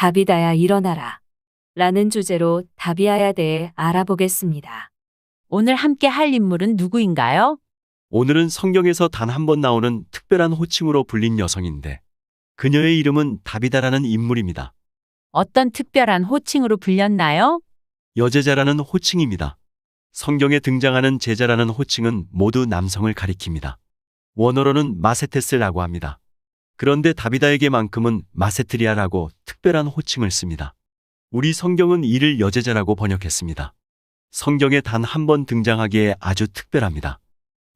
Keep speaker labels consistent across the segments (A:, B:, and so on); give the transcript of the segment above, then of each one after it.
A: 다비다야 일어나라. 라는 주제로 다비아에 대해 알아보겠습니다.
B: 오늘 함께 할 인물은 누구인가요?
C: 오늘은 성경에서 단 한 번 나오는 특별한 호칭으로 불린 여성인데 그녀의 이름은 다비다라는 인물입니다.
B: 어떤 특별한 호칭으로 불렸나요?
C: 여제자라는 호칭입니다. 성경에 등장하는 제자라는 호칭은 모두 남성을 가리킵니다. 원어로는 마세테스라고 합니다. 그런데 다비다에게만큼은 마세트리아라고 특별한 호칭을 씁니다. 우리 성경은 이를 여제자라고 번역했습니다. 성경에 단 한 번 등장하기에 아주 특별합니다.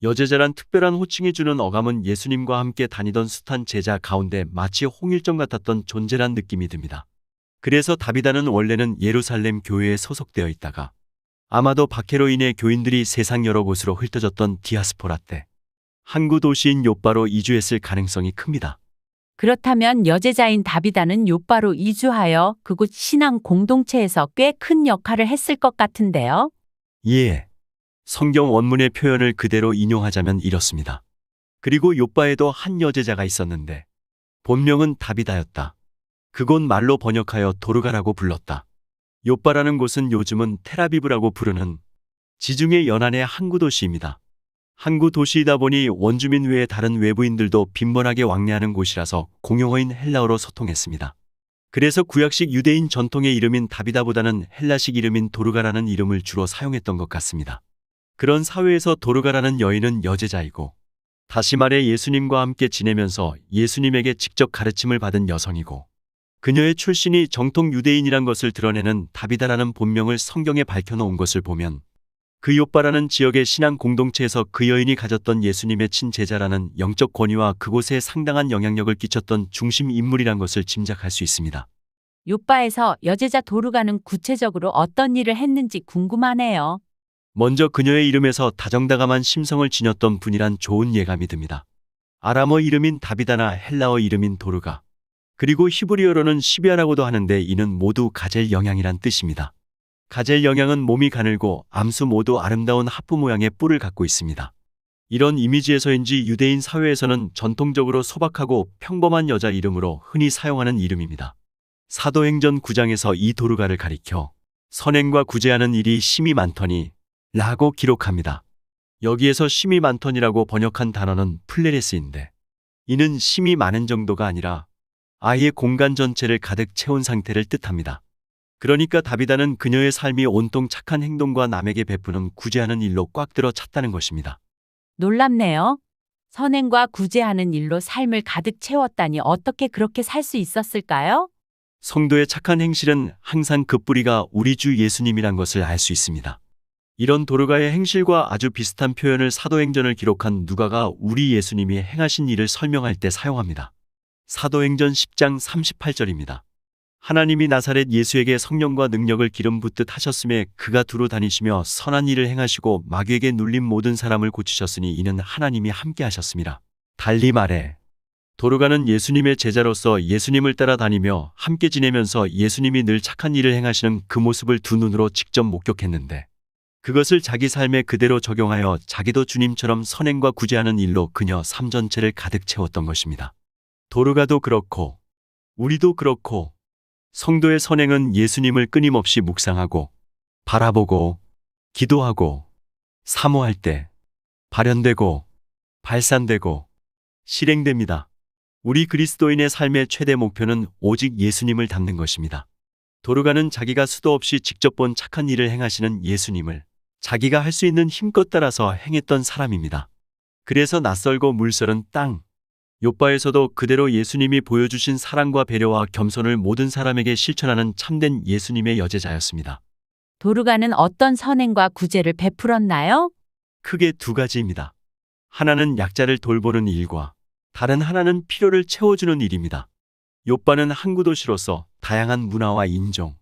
C: 여제자란 특별한 호칭이 주는 어감은 예수님과 함께 다니던 숱한 제자 가운데 마치 홍일점 같았던 존재란 느낌이 듭니다. 그래서 다비다는 원래는 예루살렘 교회에 소속되어 있다가 아마도 박해로 인해 교인들이 세상 여러 곳으로 흩어졌던 디아스포라 때 항구 도시인 욥바로 이주했을 가능성이 큽니다.
B: 그렇다면 여제자인 다비다는 욥바로 이주하여 그곳 신앙 공동체에서 꽤 큰 역할을 했을 것 같은데요.
C: 예. 성경 원문의 표현을 그대로 인용하자면 이렇습니다. 그리고 욥바에도 한 여제자가 있었는데 본명은 다비다였다. 그곳 말로 번역하여 도르가라고 불렀다. 욥바라는 곳은 요즘은 텔아비브라고 부르는 지중해 연안의 항구 도시입니다. 항구 도시이다 보니 원주민 외에 다른 외부인들도 빈번하게 왕래하는 곳이라서 공용어인 헬라어로 소통했습니다. 그래서 구약식 유대인 전통의 이름인 다비다보다는 헬라식 이름인 도르가라는 이름을 주로 사용했던 것 같습니다. 그런 사회에서 도르가라는 여인은 여제자이고 다시 말해 예수님과 함께 지내면서 예수님에게 직접 가르침을 받은 여성이고 그녀의 출신이 정통 유대인이란 것을 드러내는 다비다라는 본명을 성경에 밝혀놓은 것을 보면 그 욥바라는 지역의 신앙 공동체에서 그 여인이 가졌던 예수님의 친제자라는 영적 권위와 그곳에 상당한 영향력을 끼쳤던 중심 인물이란 것을 짐작할 수 있습니다.
B: 욥바에서 여제자 도르가는 구체적으로 어떤 일을 했는지 궁금하네요.
C: 먼저 그녀의 이름에서 다정다감한 심성을 지녔던 분이란 좋은 예감이 듭니다. 아람어 이름인 다비다나 헬라어 이름인 도르가 그리고 히브리어로는 시비아라고도 하는데 이는 모두 가젤 영양이란 뜻입니다. 가젤 영양은 몸이 가늘고 암수 모두 아름다운 하프 모양의 뿔을 갖고 있습니다. 이런 이미지에서인지 유대인 사회에서는 전통적으로 소박하고 평범한 여자 이름으로 흔히 사용하는 이름입니다. 사도행전 9장에서 이 도르가를 가리켜 선행과 구제하는 일이 심히 많더니 라고 기록합니다. 여기에서 심히 많더니라고 번역한 단어는 플레레스인데 이는 심히 많은 정도가 아니라 아예 공간 전체를 가득 채운 상태를 뜻합니다. 그러니까 다비다는 그녀의 삶이 온통 착한 행동과 남에게 베푸는 구제하는 일로 꽉 들어 찼다는 것입니다.
B: 놀랍네요. 선행과 구제하는 일로 삶을 가득 채웠다니 어떻게 그렇게 살 수 있었을까요?
C: 성도의 착한 행실은 항상 그 뿌리가 우리 주 예수님이란 것을 알 수 있습니다. 이런 도르가의 행실과 아주 비슷한 표현을 사도행전을 기록한 누가가 우리 예수님이 행하신 일을 설명할 때 사용합니다. 사도행전 10장 38절입니다. 하나님이 나사렛 예수에게 성령과 능력을 기름 붓듯 하셨음에 그가 두루 다니시며 선한 일을 행하시고 마귀에게 눌린 모든 사람을 고치셨으니 이는 하나님이 함께 하셨습니다. 달리 말해 도르가는 예수님의 제자로서 예수님을 따라다니며 함께 지내면서 예수님이 늘 착한 일을 행하시는 그 모습을 두 눈으로 직접 목격했는데 그것을 자기 삶에 그대로 적용하여 자기도 주님처럼 선행과 구제하는 일로 그녀 삶 전체를 가득 채웠던 것입니다. 도르가도 그렇고 우리도 그렇고 성도의 선행은 예수님을 끊임없이 묵상하고 바라보고 기도하고 사모할 때 발현되고 발산되고 실행됩니다. 우리 그리스도인의 삶의 최대 목표는 오직 예수님을 닮는 것입니다. 도르가는 자기가 수도 없이 직접 본 착한 일을 행하시는 예수님을 자기가 할 수 있는 힘껏 따라서 행했던 사람입니다. 그래서 낯설고 물설은 땅 욥바에서도 그대로 예수님이 보여주신 사랑과 배려와 겸손을 모든 사람에게 실천하는 참된 예수님의 여제자였습니다.
B: 도르가는 어떤 선행과 구제를 베풀었나요?
C: 크게 두 가지입니다. 하나는 약자를 돌보는 일과 다른 하나는 필요를 채워주는 일입니다. 욥바는 항구 도시로서 다양한 문화와 인종,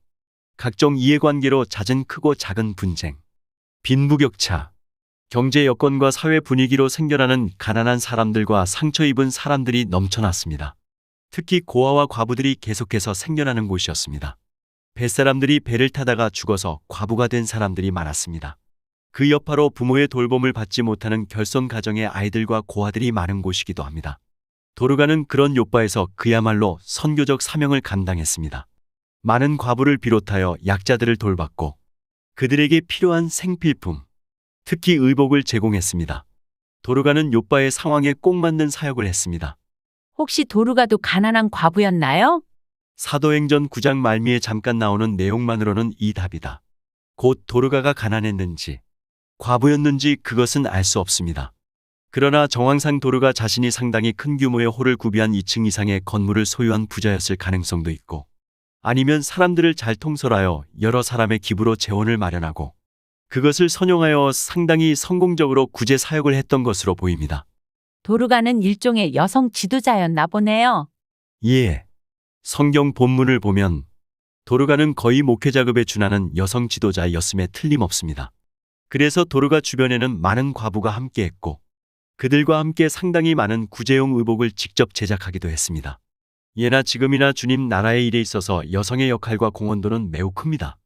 C: 각종 이해관계로 잦은 크고 작은 분쟁, 빈부격차, 경제 여건과 사회 분위기로 생겨나는 가난한 사람들과 상처 입은 사람들이 넘쳐났습니다. 특히 고아와 과부들이 계속해서 생겨나는 곳이었습니다. 뱃사람들이 배를 타다가 죽어서 과부가 된 사람들이 많았습니다. 그 여파로 부모의 돌봄을 받지 못하는 결손 가정의 아이들과 고아들이 많은 곳이기도 합니다. 도르가는 그런 욥바에서 그야말로 선교적 사명을 감당했습니다. 많은 과부를 비롯하여 약자들을 돌봤고 그들에게 필요한 생필품, 특히 의복을 제공했습니다. 도르가는 욥바의 상황에 꼭 맞는 사역을 했습니다.
B: 혹시 도르가도 가난한 과부였나요?
C: 사도행전 9장 말미에 잠깐 나오는 내용만으로는 이 답이다. 곧 도르가가 가난했는지 과부였는지 그것은 알 수 없습니다. 그러나 정황상 도르가 자신이 상당히 큰 규모의 홀을 구비한 2층 이상의 건물을 소유한 부자였을 가능성도 있고 아니면 사람들을 잘 통솔하여 여러 사람의 기부로 재원을 마련하고 그것을 선용하여 상당히 성공적으로 구제 사역을 했던 것으로 보입니다.
B: 도르가는 일종의 여성 지도자였나 보네요.
C: 예. 성경 본문을 보면 도르가는 거의 목회자급에 준하는 여성 지도자였음에 틀림없습니다. 그래서 도르가 주변에는 많은 과부가 함께했고 그들과 함께 상당히 많은 구제용 의복을 직접 제작하기도 했습니다. 예나 지금이나 주님 나라의 일에 있어서 여성의 역할과 공헌도는 매우 큽니다.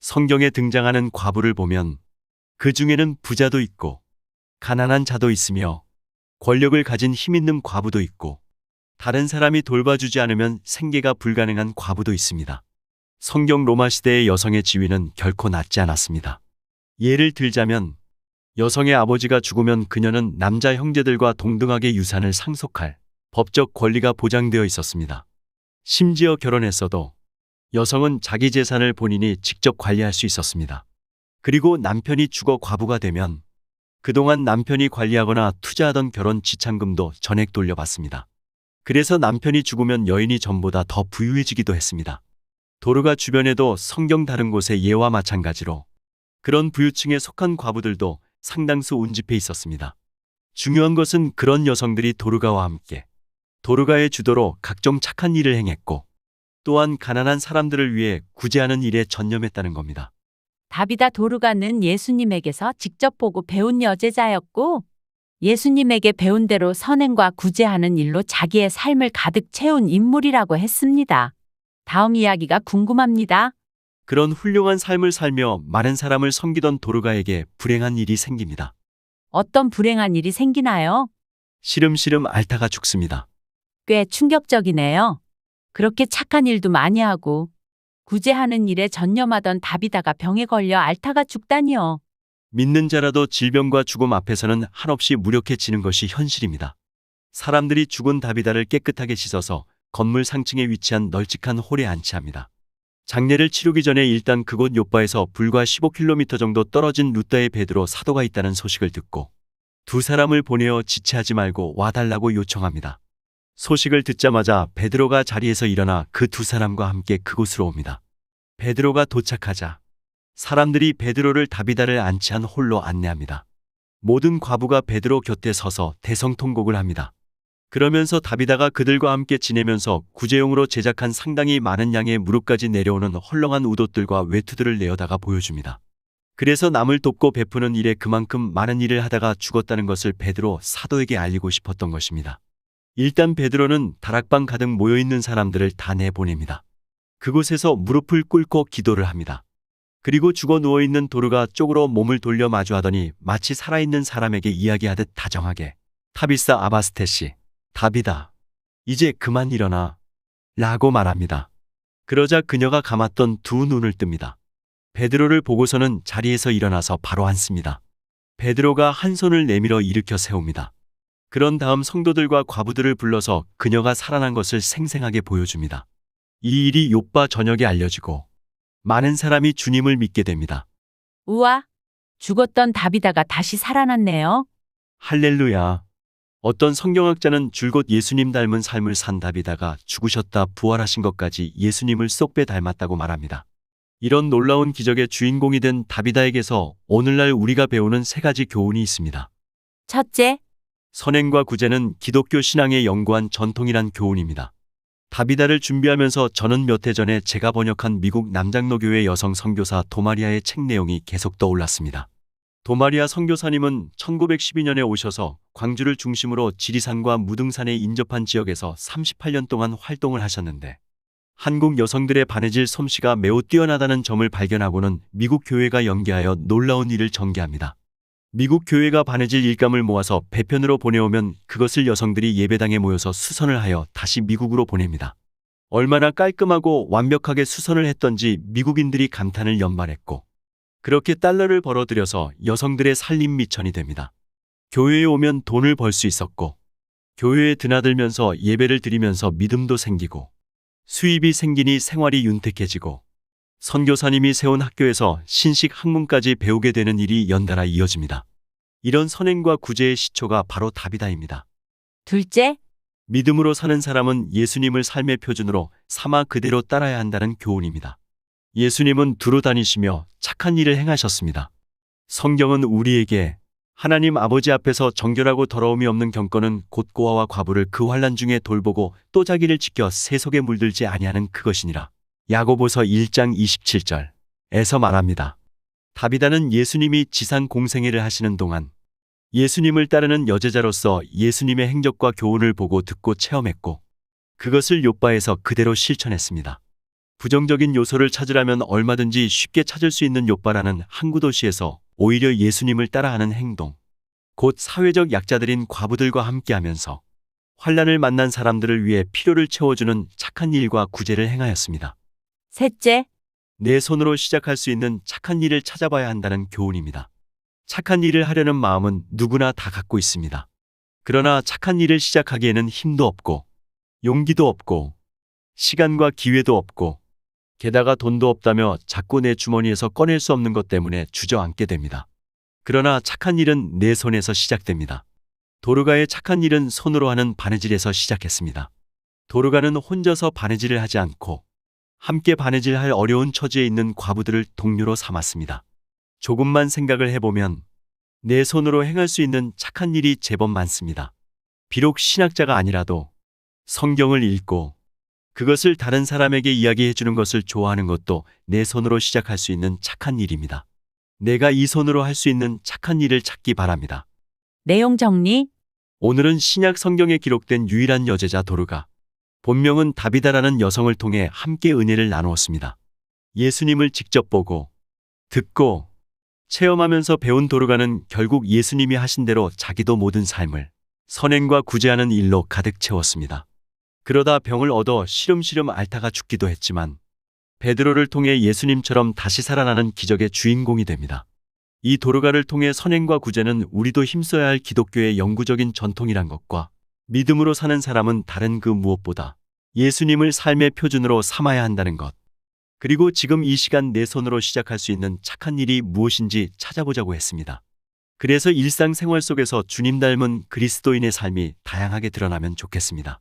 C: 성경에 등장하는 과부를 보면 그 중에는 부자도 있고 가난한 자도 있으며 권력을 가진 힘 있는 과부도 있고 다른 사람이 돌봐주지 않으면 생계가 불가능한 과부도 있습니다. 성경 로마 시대의 여성의 지위는 결코 낮지 않았습니다. 예를 들자면 여성의 아버지가 죽으면 그녀는 남자 형제들과 동등하게 유산을 상속할 법적 권리가 보장되어 있었습니다. 심지어 결혼했어도 여성은 자기 재산을 본인이 직접 관리할 수 있었습니다. 그리고 남편이 죽어 과부가 되면 그동안 남편이 관리하거나 투자하던 결혼 지참금도 전액 돌려받습니다. 그래서 남편이 죽으면 여인이 전보다 더 부유해지기도 했습니다. 도르가 주변에도 성경 다른 곳의 예와 마찬가지로 그런 부유층에 속한 과부들도 상당수 운집해 있었습니다. 중요한 것은 그런 여성들이 도르가와 함께 도르가의 주도로 각종 착한 일을 행했고 또한 가난한 사람들을 위해 구제하는 일에 전념했다는 겁니다.
B: 다비다 도르가는 예수님에게서 직접 보고 배운 여제자였고 예수님에게 배운 대로 선행과 구제하는 일로 자기의 삶을 가득 채운 인물이라고 했습니다. 다음 이야기가 궁금합니다.
C: 그런 훌륭한 삶을 살며 많은 사람을 섬기던 도르가에게 불행한 일이 생깁니다.
B: 어떤 불행한 일이 생기나요?
C: 시름시름 앓다가 죽습니다.
B: 꽤 충격적이네요. 그렇게 착한 일도 많이 하고 구제하는 일에 전념하던 다비다가 병에 걸려 앓다가 죽다니요.
C: 믿는 자라도 질병과 죽음 앞에서는 한없이 무력해지는 것이 현실입니다. 사람들이 죽은 다비다를 깨끗하게 씻어서 건물 상층에 위치한 널찍한 홀에 안치합니다. 장례를 치르기 전에 일단 그곳 욥바에서 불과 15km 정도 떨어진 루다의 베드로 사도가 있다는 소식을 듣고 두 사람을 보내어 지체하지 말고 와달라고 요청합니다. 소식을 듣자마자 베드로가 자리에서 일어나 그 두 사람과 함께 그곳으로 옵니다. 베드로가 도착하자 사람들이 베드로를 다비다를 안치한 홀로 안내합니다. 모든 과부가 베드로 곁에 서서 대성통곡을 합니다. 그러면서 다비다가 그들과 함께 지내면서 구제용으로 제작한 상당히 많은 양의 무릎까지 내려오는 헐렁한 우옷들과 외투들을 내어다가 보여줍니다. 그래서 남을 돕고 베푸는 일에 그만큼 많은 일을 하다가 죽었다는 것을 베드로 사도에게 알리고 싶었던 것입니다. 일단 베드로는 다락방 가득 모여있는 사람들을 다 내보냅니다. 그곳에서 무릎을 꿇고 기도를 합니다. 그리고 죽어 누워있는 도르가 쪽으로 몸을 돌려 마주하더니 마치 살아있는 사람에게 이야기하듯 다정하게 타비사 아바스테시, 다비다, 이제 그만 일어나 라고 말합니다. 그러자 그녀가 감았던 두 눈을 뜹니다. 베드로를 보고서는 자리에서 일어나서 바로 앉습니다. 베드로가 한 손을 내밀어 일으켜 세웁니다. 그런 다음 성도들과 과부들을 불러서 그녀가 살아난 것을 생생하게 보여줍니다. 이 일이 욥바 전역에 알려지고 많은 사람이 주님을 믿게 됩니다.
B: 우와, 죽었던 다비다가 다시 살아났네요.
C: 할렐루야. 어떤 성경학자는 줄곧 예수님 닮은 삶을 산 다비다가 죽으셨다 부활하신 것까지 예수님을 쏙 빼 닮았다고 말합니다. 이런 놀라운 기적의 주인공이 된 다비다에게서 오늘날 우리가 배우는 세 가지 교훈이 있습니다.
B: 첫째,
C: 선행과 구제는 기독교 신앙의 영구한 전통이란 교훈입니다. 다비다를 준비하면서 저는 몇 해 전에 제가 번역한 미국 남장로교회 여성 선교사 도마리아의 책 내용이 계속 떠올랐습니다. 도마리아 선교사님은 1912년에 오셔서 광주를 중심으로 지리산과 무등산에 인접한 지역에서 38년 동안 활동을 하셨는데 한국 여성들의 바느질 솜씨가 매우 뛰어나다는 점을 발견하고는 미국 교회가 연계하여 놀라운 일을 전개합니다. 미국 교회가 바느질 일감을 모아서 배편으로 보내오면 그것을 여성들이 예배당에 모여서 수선을 하여 다시 미국으로 보냅니다. 얼마나 깔끔하고 완벽하게 수선을 했던지 미국인들이 감탄을 연말했고, 그렇게 달러를 벌어들여서 여성들의 살림 미천이 됩니다. 교회에 오면 돈을 벌 수 있었고, 교회에 드나들면서 예배를 드리면서 믿음도 생기고, 수입이 생기니 생활이 윤택해지고, 선교사님이 세운 학교에서 신식 학문까지 배우게 되는 일이 연달아 이어집니다. 이런 선행과 구제의 시초가 바로 다비다입니다.
B: 둘째,
C: 믿음으로 사는 사람은 예수님을 삶의 표준으로 삼아 그대로 따라야 한다는 교훈입니다. 예수님은 두루 다니시며 착한 일을 행하셨습니다. 성경은 우리에게 하나님 아버지 앞에서 정결하고 더러움이 없는 경건은 곧 고아와 과부를 그 환난 중에 돌보고 또 자기를 지켜 세속에 물들지 아니하는 그것이니라. 야고보서 1장 27절에서 말합니다. 다비다는 예수님이 지상 공생애를 하시는 동안 예수님을 따르는 여제자로서 예수님의 행적과 교훈을 보고 듣고 체험했고, 그것을 욥바에서 그대로 실천했습니다. 부정적인 요소를 찾으려면 얼마든지 쉽게 찾을 수 있는 욥바라는 항구 도시에서 오히려 예수님을 따라하는 행동, 곧 사회적 약자들인 과부들과 함께하면서 환난을 만난 사람들을 위해 필요를 채워주는 착한 일과 구제를 행하였습니다.
B: 셋째,
C: 내 손으로 시작할 수 있는 착한 일을 찾아봐야 한다는 교훈입니다. 착한 일을 하려는 마음은 누구나 다 갖고 있습니다. 그러나 착한 일을 시작하기에는 힘도 없고, 용기도 없고, 시간과 기회도 없고, 게다가 돈도 없다며 자꾸 내 주머니에서 꺼낼 수 없는 것 때문에 주저앉게 됩니다. 그러나 착한 일은 내 손에서 시작됩니다. 도르가의 착한 일은 손으로 하는 바느질에서 시작했습니다. 도르가는 혼자서 바느질을 하지 않고 함께 바느질할 어려운 처지에 있는 과부들을 동료로 삼았습니다. 조금만 생각을 해보면 내 손으로 행할 수 있는 착한 일이 제법 많습니다. 비록 신학자가 아니라도 성경을 읽고 그것을 다른 사람에게 이야기해 주는 것을 좋아하는 것도 내 손으로 시작할 수 있는 착한 일입니다. 내가 이 손으로 할 수 있는 착한 일을 찾기 바랍니다.
B: 내용 정리.
C: 오늘은 신약 성경에 기록된 유일한 여제자 도르가, 본명은 다비다라는 여성을 통해 함께 은혜를 나누었습니다. 예수님을 직접 보고, 듣고, 체험하면서 배운 도르가는 결국 예수님이 하신 대로 자기도 모든 삶을 선행과 구제하는 일로 가득 채웠습니다. 그러다 병을 얻어 시름시름 앓다가 죽기도 했지만 베드로를 통해 예수님처럼 다시 살아나는 기적의 주인공이 됩니다. 이 도르가를 통해 선행과 구제는 우리도 힘써야 할 기독교의 영구적인 전통이란 것과, 믿음으로 사는 사람은 다른 그 무엇보다 예수님을 삶의 표준으로 삼아야 한다는 것, 그리고 지금 이 시간 내 손으로 시작할 수 있는 착한 일이 무엇인지 찾아보자고 했습니다. 그래서 일상생활 속에서 주님 닮은 그리스도인의 삶이 다양하게 드러나면 좋겠습니다.